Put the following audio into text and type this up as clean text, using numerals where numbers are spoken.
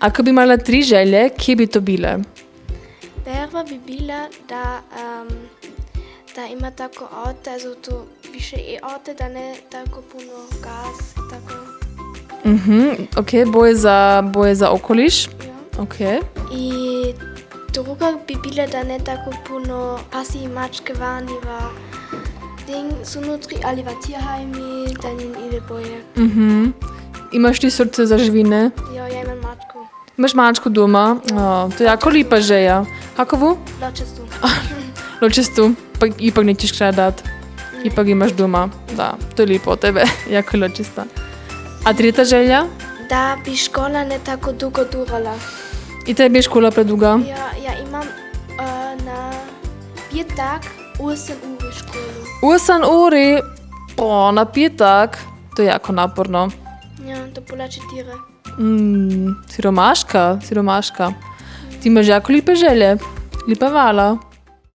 Ako bi imela 3 želje, kje bi to bile? Prva bi bila, da ima tako auto, also to više e-auto, da ne tako puno gas, tako. Ok, boje za okoliš? Ja. Ok. I druga bi bila, da ne tako puno pasi i mačke vaniva. Ding su nutri, ali va Tierheimi, da njim ide boje. Imaš ti srce za živine? Ja imam mačku. Imaš mačku doma? To je jako lipa želja. Kakovu? Ločestu. Ločestu, pa ipak nećeš kradat. Ipak imaš doma. Da, to je lipo od tebe. Jako je ločista. A tretja želja? Da bi škola ne tako dugo durala. I tebi je škola preduga? Ja imam na petak 8 uri školu. 8 uri? Na petak? To je jako naporno. Ja, do pola 4. Siromaška. Ti imaš jako lipe želje. Lipa vala.